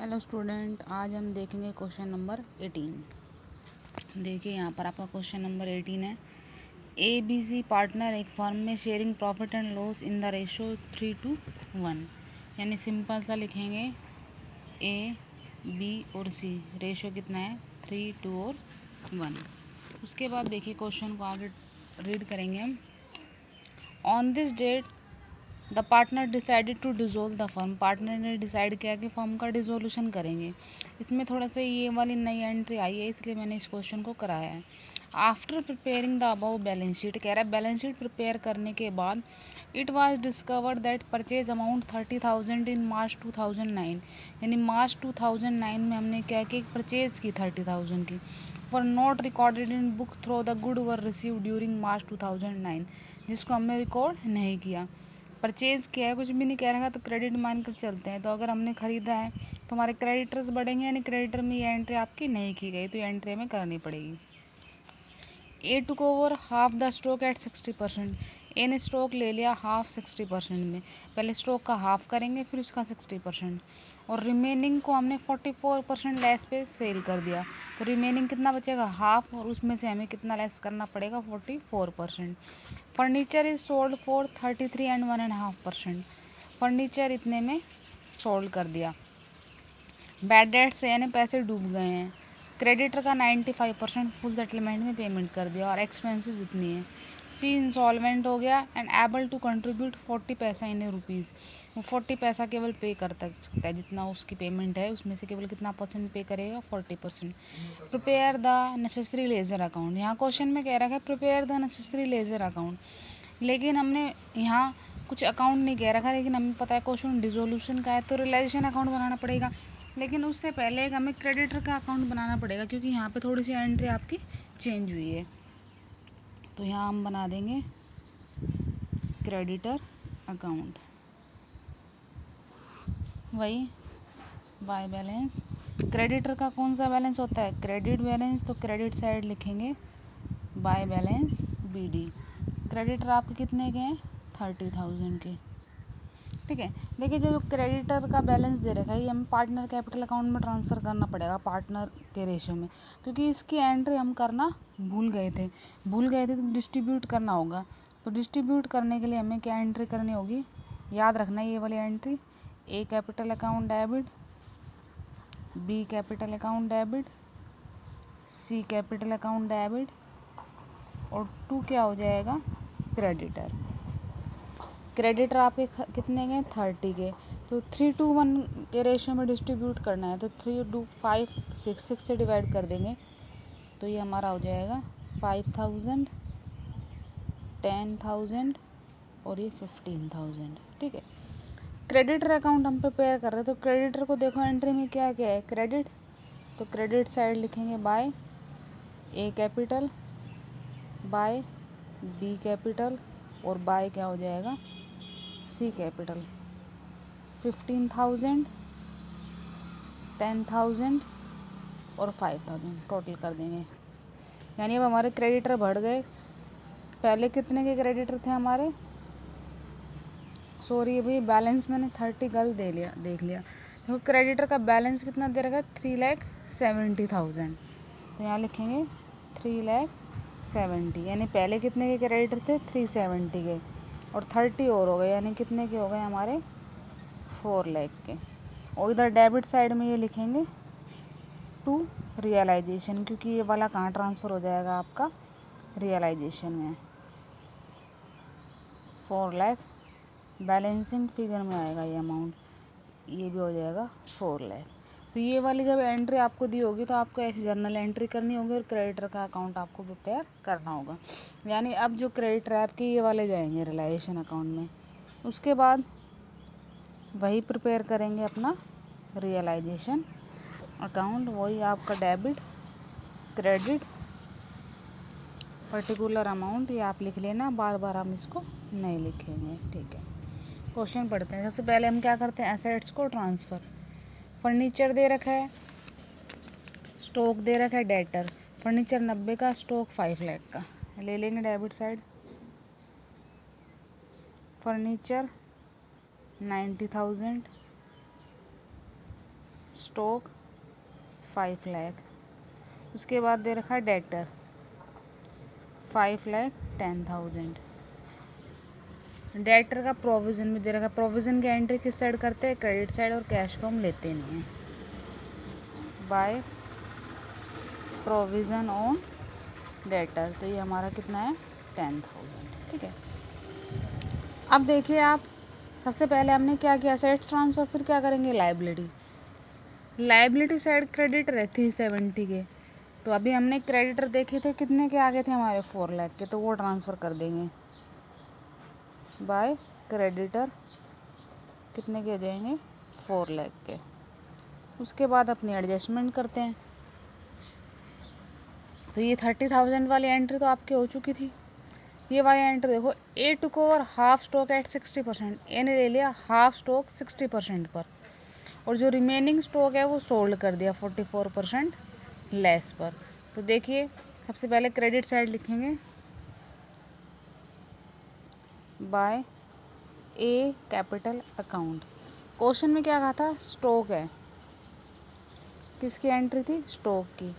Hello student, आज हम देखेंगे क्वेश्चन नंबर 18। देखिए यहाँ पर आपका क्वेश्चन नंबर 18 है। ए बी सी पार्टनर एक फर्म में sharing profit and loss in the ratio 3:1। यानी सिंपल सा लिखेंगे ए बी और सी रेशो कितना है 3, 2 और 1। उसके बाद देखिए क्वेश्चन को आगे रीड करेंगे हम। On this date the partner decided to dissolve the firm. Partner ने डिसाइड किया कि फर्म का डिजोल्यूशन करेंगे। इसमें थोड़ा सा ये वाली नई एंट्री आई है, इसलिए मैंने इस क्वेश्चन को कराया है। After preparing the above balance sheet, कह रहा है बैलेंस शीट प्रिपेयर करने के बाद it was discovered that purchase amount 30,000 इन मार्च 2009। यानी मार्च 2009 में हमने क्या कि परचेज की 30,000 की, for not recorded in book through the good were receive during March 2009, जिसको हमने रिकॉर्ड नहीं किया। परचेज़ किया है, कुछ भी नहीं कह रहा तो क्रेडिट मान कर चलते हैं। तो अगर हमने ख़रीदा है तो हमारे क्रेडिटर्स बढ़ेंगे, यानी क्रेडिटर में ये एंट्री आपकी नहीं की गई, तो ये एंट्री हमें करनी पड़ेगी। A took over half the stock at 60%। A ने स्टॉक ले लिया हाफ 60% में। पहले स्टॉक का हाफ करेंगे, फिर उसका 60%, और रिमेनिंग को हमने 44% लेस पे सेल कर दिया। तो रिमेनिंग कितना बचेगा हाफ, और उसमें से हमें कितना लेस करना पड़ेगा 44%। Furniture is sold for 33 and 1.5%। Furniture इतने में सोल्ड कर दिया। बैड डेट्स यानी पैसे डूब गए हैं। क्रेडिटर का 95% फुल सेटलमेंट में पेमेंट कर दिया, और एक्सपेंसेस इतनी है। सी इंसॉल्वेंट हो गया एंड एबल टू कंट्रीब्यूट 40 पैसा इन रुपीज़। वो 40 पैसा केवल पे कर सकता है, जितना उसकी पेमेंट है उसमें से केवल कितना परसेंट पे करेगा 40%। Prepare the necessary ledger account. यहाँ क्वेश्चन में कह रहा है prepare the necessary ledger account, लेकिन हमने यहाँ कुछ अकाउंट नहीं कह रखा, लेकिन हमें पता है क्वेश्चन डिसोल्यूशन का है तो रियलाइजेशन अकाउंट बनाना पड़ेगा। लेकिन उससे पहले एक हमें क्रेडिटर का अकाउंट बनाना पड़ेगा, क्योंकि यहाँ पे थोड़ी सी एंट्री आपकी चेंज हुई है। तो यहाँ हम बना देंगे क्रेडिटर अकाउंट, वही बाय बैलेंस। क्रेडिटर का कौन सा बैलेंस होता है क्रेडिट बैलेंस, तो क्रेडिट साइड लिखेंगे बाय बैलेंस BD। क्रेडिटर आपके कितने के हैं 30,000 के, ठीक है। देखिए जो क्रेडिटर का बैलेंस दे रखा है ये हमें पार्टनर कैपिटल अकाउंट में ट्रांसफ़र करना पड़ेगा पार्टनर के रेशो में, क्योंकि इसकी एंट्री हम करना भूल गए थे तो डिस्ट्रीब्यूट करना होगा। तो डिस्ट्रीब्यूट करने के लिए हमें क्या एंट्री करनी होगी, याद रखना ये वाली entry. A capital account debit, B capital account debit, C capital account debit, और 2 क्या हो जाएगा क्रेडिटर। क्रेडिटर आपके कितने के 30 के, तो 3:1 के रेशियो में डिस्ट्रीब्यूट करना है। तो 3, 2, 5, 6 से डिवाइड कर देंगे, तो ये हमारा हो जाएगा 5,000, 10,000 और ये 15,000, ठीक है। क्रेडिटर अकाउंट हम प्रिपेयर कर रहे हैं, तो क्रेडिटर को देखो एंट्री में क्या क्या है क्रेडिट, तो क्रेडिट साइड लिखेंगे बाय ए कैपिटल, बाय बी कैपिटल, और बाय क्या हो जाएगा सी कैपिटल। 15,000, 10,000 और 5,000 टोटल कर देंगे। यानी अब हमारे क्रेडिटर बढ़ गए। पहले कितने के क्रेडिटर थे हमारे, सॉरी अभी बैलेंस मैंने 30 गलत देख लिया। तो क्रेडिटर का बैलेंस कितना दे रखा है 3,70,000। तो यहाँ लिखेंगे 3,70,000, यानी पहले कितने के क्रेडिटर थे 370 के, और 30 और हो गए, यानी कितने के हो गए हमारे 4 लाख के। और इधर डेबिट साइड में ये लिखेंगे टू रियलाइजेशन, क्योंकि ये वाला कहाँ ट्रांसफ़र हो जाएगा आपका रियलाइजेशन में। 4 लाख बैलेंसिंग फिगर में आएगा ये अमाउंट, ये भी हो जाएगा 4 लाख। तो ये वाली जब एंट्री आपको दी होगी तो आपको ऐसी जर्नल एंट्री करनी होगी, और क्रेडिटर का अकाउंट आपको प्रिपेयर करना होगा। यानी अब जो क्रेडिटर है आपके ये वाले जाएंगे रियलाइजेशन अकाउंट में। उसके बाद वही प्रिपेयर करेंगे अपना रियलाइजेशन अकाउंट, वही आपका डेबिट क्रेडिट पर्टिकुलर अमाउंट, ये आप लिख लेना, बार बार हम इसको नहीं लिखेंगे, ठीक है। क्वेश्चन पढ़ते हैं। सबसे पहले हम क्या करते हैं एसेट्स को ट्रांसफ़र। फर्नीचर दे रखा है, स्टॉक दे रखा है डेटर। फर्नीचर 90 का, स्टॉक 5 लाख का, ले लेंगे डेबिट साइड। Furniture 90,000, stock 5,00,000। उसके बाद दे रखा है डेटर 5,10,000। डेटर का प्रोविज़न भी दे रखा है। प्रोविज़न की एंट्री किस साइड करते हैं? क्रेडिट साइड, और कैश को हम लेते नहीं हैं। बाय प्रोविज़न ऑन डेटर, तो ये हमारा कितना है? 10,000। ठीक है। अब देखिए आप, सबसे पहले हमने क्या किया? असेट्स ट्रांसफ़र, फिर क्या करेंगे? लायबिलिटी। लायबिलिटी साइड क्रेडिट रहती है 70 के, तो अभी हमने क्रेडिटर देखे थे कितने के आगे थे हमारे? 4,00,000 के, तो वो ट्रांसफ़र कर देंगे बाय क्रेडिटर। कितने के हो जाएंगे? 4,00,000 के। उसके बाद अपनी एडजस्टमेंट करते हैं। तो ये 30,000 वाली एंट्री तो आपकी हो चुकी थी। ये वाली एंट्री देखो, A took over half stock at 60%। A ने ले लिया हाफ स्टॉक 60% पर, और जो रिमेनिंग स्टॉक है वो सोल्ड कर दिया 44% लेस पर। तो देखिए सबसे पहले क्रेडिट साइड लिखेंगे बाय ए कैपिटल अकाउंट। क्वेश्चन में क्या कहा था? स्टॉक है। किसकी एंट्री थी? स्टॉक की।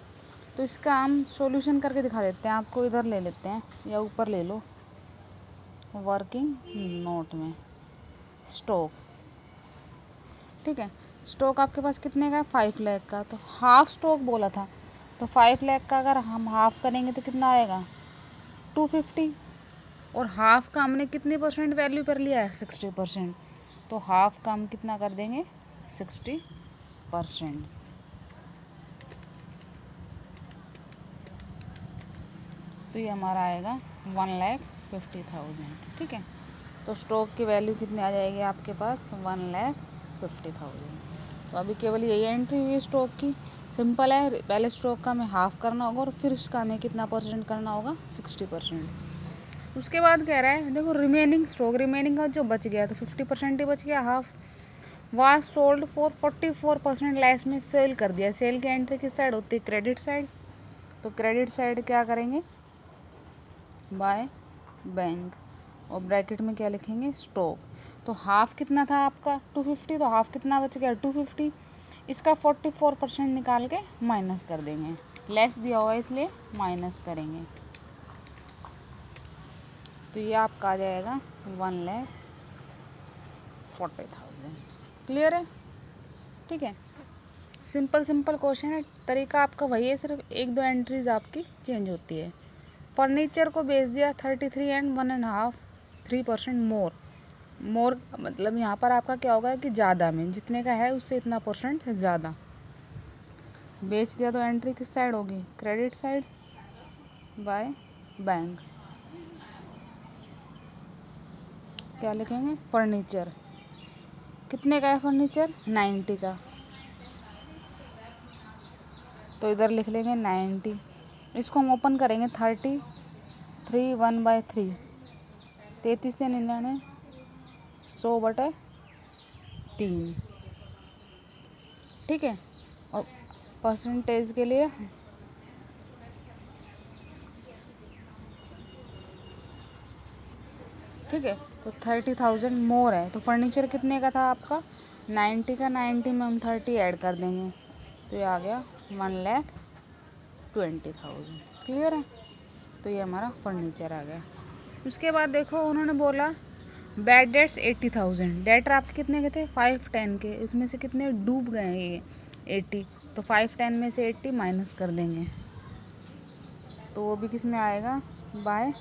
तो इसका हम सॉल्यूशन करके दिखा देते हैं आपको। इधर ले लेते हैं या ऊपर ले लो, वर्किंग नोट में स्टॉक। ठीक है। स्टॉक आपके पास कितने का है? 5,00,000 का। तो हाफ स्टॉक बोला था, तो 5,00,000 का अगर हम हाफ करेंगे तो कितना आएगा? 250। और हाफ का हमने कितनी परसेंट वैल्यू पर लिया है? 60%। तो हाफ का हम कितना कर देंगे? 60%। तो ये हमारा आएगा 1,50,000। ठीक है। तो स्टॉक की वैल्यू कितनी आ जाएगी आपके पास? 1,50,000। तो अभी केवल यही एंट्री हुई है स्टॉक की। सिंपल है, पहले स्टॉक का हमें हाफ करना होगा और फिर उसका हमें कितना परसेंट करना होगा? 60%। उसके बाद कह रहा है देखो, रिमेनिंग स्टॉक, रिमेनिंग का जो बच गया तो 50% ही बच गया, half was sold for 44% less में सेल कर दिया। सेल की एंट्री किस साइड होती है? Credit side. तो क्रेडिट साइड क्या करेंगे? बाय बैंक, और ब्रैकेट में क्या लिखेंगे? स्टॉक। तो हाफ कितना था आपका? 250। तो हाफ कितना बच गया? 250। इसका 44% निकाल के माइनस कर देंगे। लेस दिया हुआ है इसलिए माइनस करेंगे। तो ये आपका आ जाएगा 1,40,000। क्लियर है? ठीक है। सिंपल सिंपल क्वेश्चन है, तरीका आपका वही है, सिर्फ एक दो एंट्रीज आपकी चेंज होती है। फर्नीचर को बेच दिया 33 एंड 1.5 3% मोर मतलब यहाँ पर आपका क्या होगा कि ज़्यादा में, जितने का है उससे इतना परसेंट ज़्यादा बेच दिया। तो एंट्री किस साइड होगी? Credit side by bank. क्या लिखेंगे? फर्नीचर। कितने का है फर्नीचर? 90 का। तो इधर लिख लेंगे 90। इसको हम ओपन करेंगे 33 1/3, 33 से 99, 100/3। ठीक है। और परसेंटेज के लिए ठीक है, तो 30,000 मोर है। तो फर्नीचर कितने का था आपका? 90 का। 90 में हम 30 ऐड कर देंगे, तो ये आ गया 1,20,000। क्लियर है? तो ये हमारा फर्नीचर आ गया। उसके बाद देखो उन्होंने बोला बैड डेट्स 80,000। डेटर आपके कितने के थे? 510 के। उसमें से कितने डूब गए हैं? ये 80। तो 510 में से 80 माइनस कर देंगे, तो वो भी किस में आएगा? By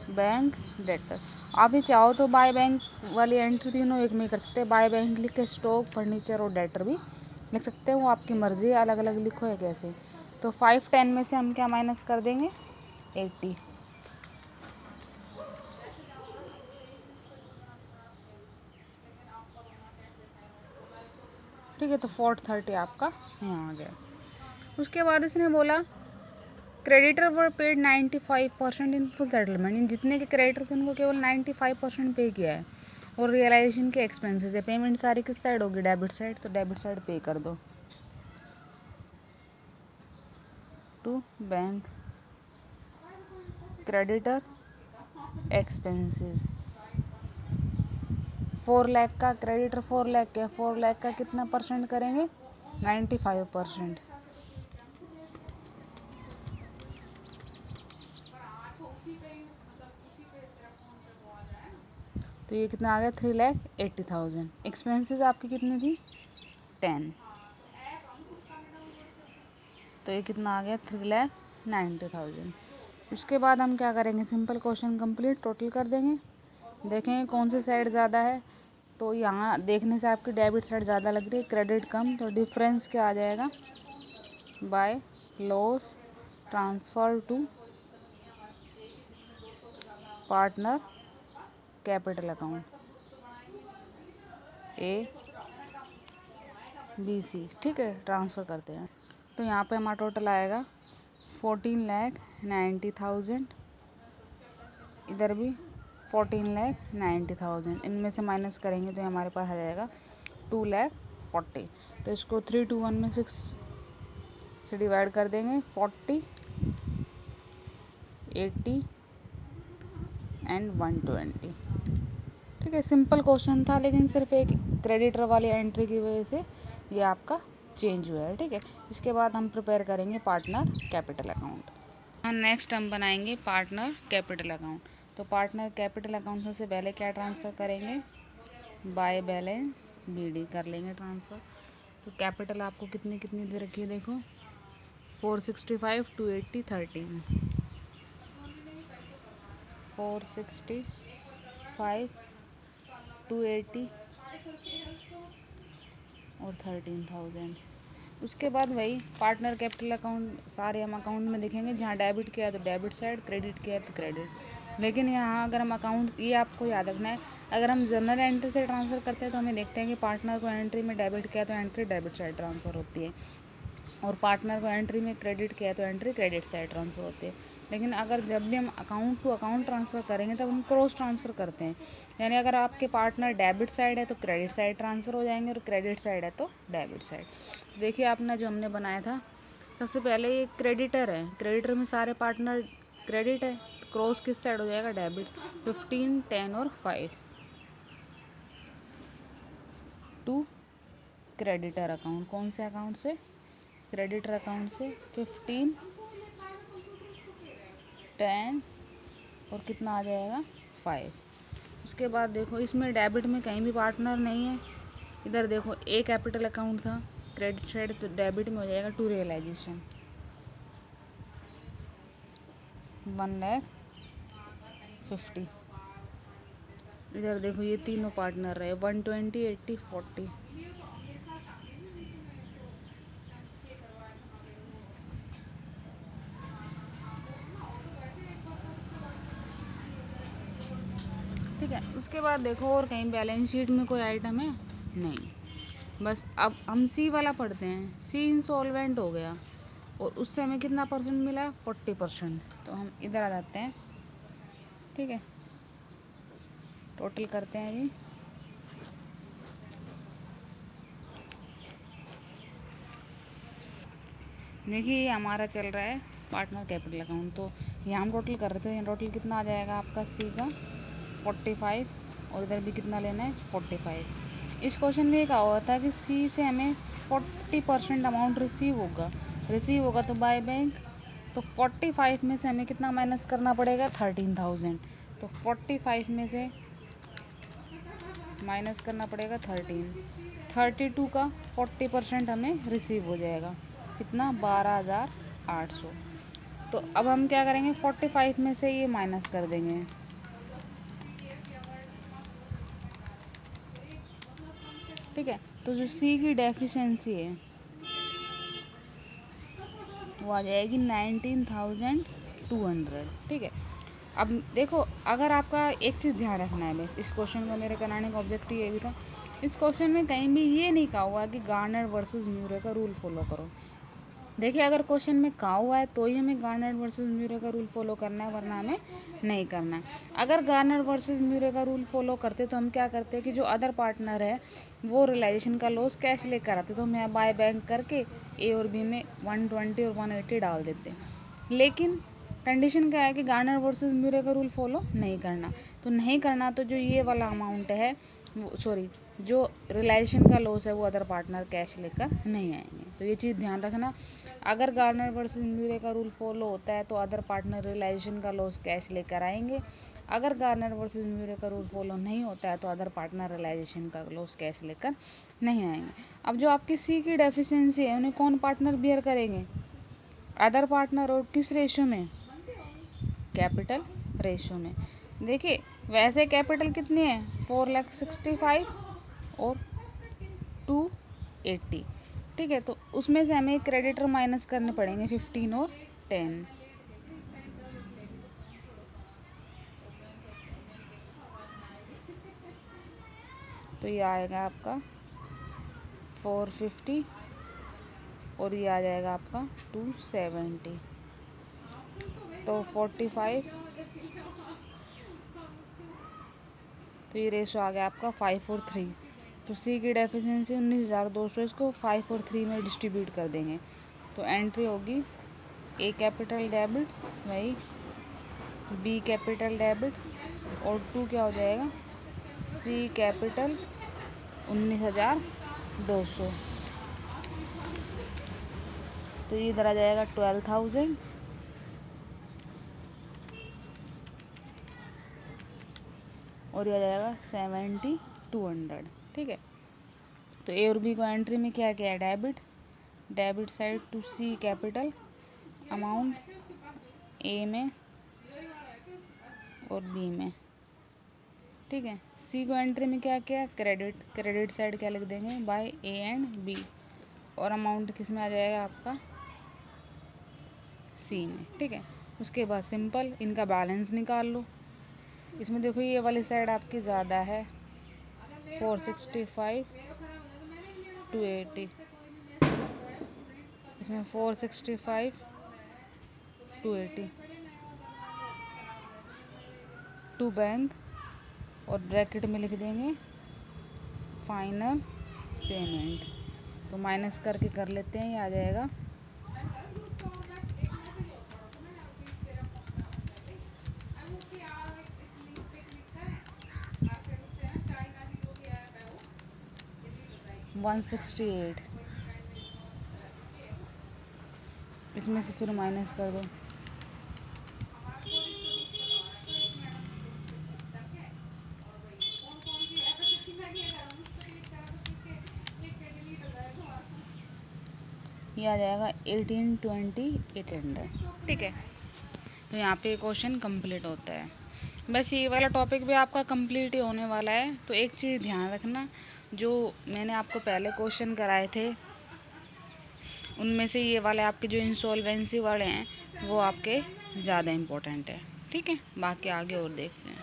bank debtor. आप ही चाहो तो बाय बैंक वाली एंट्री तीनों एक में ही कर सकते हैं। बाय बैंक लिख के स्टॉक, फर्नीचर और डेटर भी लिख सकते हैं, वो आपकी मर्जी है, अलग अलग लिखो या कैसे। तो 510 में से हम क्या माइनस कर देंगे? 80। ठीक है। तो 430 आपका यहाँ आ गया। उसके बाद इसने बोला creditor were paid 95% in full settlement. जितने के क्रेडिटर थे उनको केवल 95% पे किया है, और रियलाइजेशन के एक्सपेंसेस है। पेमेंट सारी किस साइड होगी? Debit side. तो डेबिट साइड पे कर दो to bank creditor expenses. 4 lakh का क्रेडिटर, 4 लाख का, 4 लाख का कितना परसेंट करेंगे? 95%। तो ये कितना आ गया 3,80,000। एक्सपेंसेस आपकी कितनी थी 10, तो ये कितना आ गया 3,90,000। उसके बाद हम क्या करेंगे, सिंपल क्वेश्चन कंप्लीट टोटल कर देंगे, देखेंगे कौन सी साइड ज़्यादा है। तो यहाँ देखने से आपकी डेबिट साइड ज़्यादा लग रही है, क्रेडिट कम, तो डिफरेंस क्या आ जाएगा, by loss transfer to partner capital account ABC। ठीक है, ट्रांसफ़र करते हैं। तो यहाँ पे हमारा टोटल आएगा 14,90,000, इधर भी 14,90,000। इनमें से माइनस करेंगे तो हमारे पास आ जाएगा 2,40,000। तो इसको 3 to 1 में 6 से डिवाइड कर देंगे, 40, 80 एंड 120। ठीक है, सिंपल क्वेश्चन था, लेकिन सिर्फ एक क्रेडिटर वाली एंट्री की वजह से ये आपका चेंज हुआ है। ठीक है, इसके बाद हम प्रिपेयर करेंगे पार्टनर कैपिटल अकाउंट। नेक्स्ट हम बनाएंगे पार्टनर कैपिटल अकाउंट। तो पार्टनर कैपिटल अकाउंट सबसे पहले क्या ट्रांसफ़र करेंगे, बाय बैलेंस BD कर लेंगे ट्रांसफ़र। तो कैपिटल आपको कितनी कितनी दे रखी है, देखो 465, 280, 13, 465, 280 और 13,000। उसके बाद वही पार्टनर कैपिटल अकाउंट सारे हम अकाउंट में देखेंगे, जहाँ डेबिट किया है तो डेबिट साइड, क्रेडिट किया है तो क्रेडिट। लेकिन यहाँ अगर हम अकाउंट, ये आपको याद रखना है, अगर हम जनरल एंट्री से ट्रांसफ़र करते हैं तो हमें देखते हैं कि पार्टनर को एंट्री में डेबिट किया तो एंट्री डेबिट साइड ट्रांसफ़र होती है, और पार्टनर को एंट्री में क्रेडिट किया तो एंट्री क्रेडिट साइड ट्रांसफ़र होती है। लेकिन अगर जब भी हम अकाउंट टू अकाउंट ट्रांसफ़र करेंगे तब हम क्रॉस ट्रांसफ़र करते हैं, यानी अगर आपके पार्टनर डेबिट साइड है तो क्रेडिट साइड ट्रांसफ़र हो जाएंगे, और क्रेडिट साइड है तो डेबिट साइड। देखिए आपने जो हमने बनाया था, सबसे पहले ये क्रेडिटर है, क्रेडिटर में सारे पार्टनर क्रेडिट है, तो क्रॉस किस साइड हो जाएगा, डेबिट। 15, 10 और 5 टू क्रेडिटर अकाउंट, कौन से अकाउंट से, क्रेडिटर अकाउंट से 15, 10 और कितना आ जाएगा 5। उसके बाद देखो इसमें डेबिट में कहीं भी पार्टनर नहीं है, इधर देखो ए कैपिटल अकाउंट था, क्रेडिट साइड तो डेबिट में हो जाएगा टू रियलाइजेशन 1,50,000। इधर देखो ये तीनों पार्टनर रहे 120, 80, 40। ठीक है, उसके बाद देखो और कहीं बैलेंस शीट में कोई आइटम है नहीं, बस अब हम सी वाला पढ़ते हैं। सी इंसॉल्वेंट हो गया और उससे हमें कितना परसेंट मिला, 40%। तो हम इधर आ जाते हैं। ठीक है, टोटल करते हैं अभी। देखिए ये हमारा चल रहा है पार्टनर कैपिटल अकाउंट। तो यहाँ हम टोटल कर रहे थे, यहाँ टोटल कितना आ जाएगा आपका सी का 45, और इधर भी कितना लेना है 45। इस क्वेश्चन में कहा हुआ था कि सी से हमें 40% अमाउंट रिसीव होगा तो बाय बैंक। तो 45 में से हमें कितना माइनस करना पड़ेगा 13,000। तो 45 में से माइनस करना पड़ेगा 32 का 40% हमें रिसीव हो जाएगा, कितना 12,800। तो अब हम क्या करेंगे 45 में से ये माइनस कर देंगे। ठीक है, तो जो सी की डेफिशिएंसी है वो आ जाएगी 19,200। ठीक है, अब देखो अगर आपका एक चीज़ ध्यान रखना है, बस इस क्वेश्चन को मेरे कराने का ऑब्जेक्टिव ये भी था, इस क्वेश्चन में कहीं भी ये नहीं कहा हुआ कि गार्नर वर्सेस म्यूरे का रूल फॉलो करो। देखिए अगर क्वेश्चन में कहा हुआ है तो ही हमें गार्नर वर्सेस म्यूरे का रूल फॉलो करना है, वरना हमें नहीं करना है। अगर गार्नर वर्सेस म्यूरे का रूल फॉलो करते तो हम क्या करते हैं कि जो अदर पार्टनर है वो रियलाइजेशन का लॉस कैश लेकर आते, तो हम यहाँ बाय बैंक करके ए और बी में 120 और 180 डाल देते। लेकिन कंडीशन क्या है कि गार्नर वर्सेस म्यूरे का रूल फॉलो नहीं करना, तो नहीं करना तो जो ये वाला अमाउंट है, सॉरी जो रिलाइजेशन का लॉस है वो अदर पार्टनर कैश लेकर नहीं आएंगे। तो ये चीज़ ध्यान रखना, अगर गार्नर वर्सेस म्यूरे का रूल फॉलो होता है तो अदर पार्टनर रिलाइजेशन का लॉस कैश लेकर आएंगे, अगर गार्नर वर्सेस म्यूरे का रूल फॉलो नहीं होता है तो अदर पार्टनर रिलाइजेशन का लॉस कैश लेकर नहीं आएंगे। अब जो आपकी सी की डेफिशिएंसी है उन्हें कौन पार्टनर बियर करेंगे? Other partner. और किस रेशो में? कैपिटल रेशो में। देखिए वैसे कैपिटल कितनी है? 4,65,000 और 280। ठीक है, तो उसमें से हमें क्रेडिटर माइनस करने पड़ेंगे 15 और 10। तो ये आएगा आपका 450 और ये आ जाएगा आपका 270, तो 45। तो ये रेशो आ गया आपका 5 और 3। तो सी की डेफिशिएंसी 19,200, इसको 5 और 3 में डिस्ट्रीब्यूट कर देंगे। तो एंट्री होगी ए कैपिटल डेबिट वही बी कैपिटल डेबिट और 2 क्या हो जाएगा? सी कैपिटल 19,200। तो ये इधर आ जाएगा 12,000 और ये आ जाएगा 7,200। ठीक है, तो ए और बी को एंट्री में क्या किया है? Debit side to C capital amount A में और बी में। ठीक है, सी को एंट्री में क्या किया? क्रेडिट साइड क्या लिख देंगे? बाय ए एंड बी, और अमाउंट किस में आ जाएगा आपका? सी में। ठीक है, उसके बाद सिंपल इनका बैलेंस निकाल लो। इसमें देखो ये वाली साइड आपकी ज़्यादा है 465 280, इसमें 465 280 टू बैंक और ब्रैकेट में लिख देंगे फाइनल पेमेंट। तो माइनस करके कर लेते हैं, ये आ जाएगा 168। इसमें से फिर माइनस कर दो, ये आ जाएगा 18,20,800। ठीक है, तो यहाँ पे क्वेश्चन कंप्लीट होता है। बस ये वाला टॉपिक भी आपका कंप्लीट ही होने वाला है। तो एक चीज़ ध्यान रखना, जो मैंने आपको पहले क्वेश्चन कराए थे उनमें से ये वाले आपके जो इंसॉल्वेंसी वाले हैं वो आपके ज़्यादा इम्पोर्टेंट है। ठीक है, बाकी आगे और देखते हैं।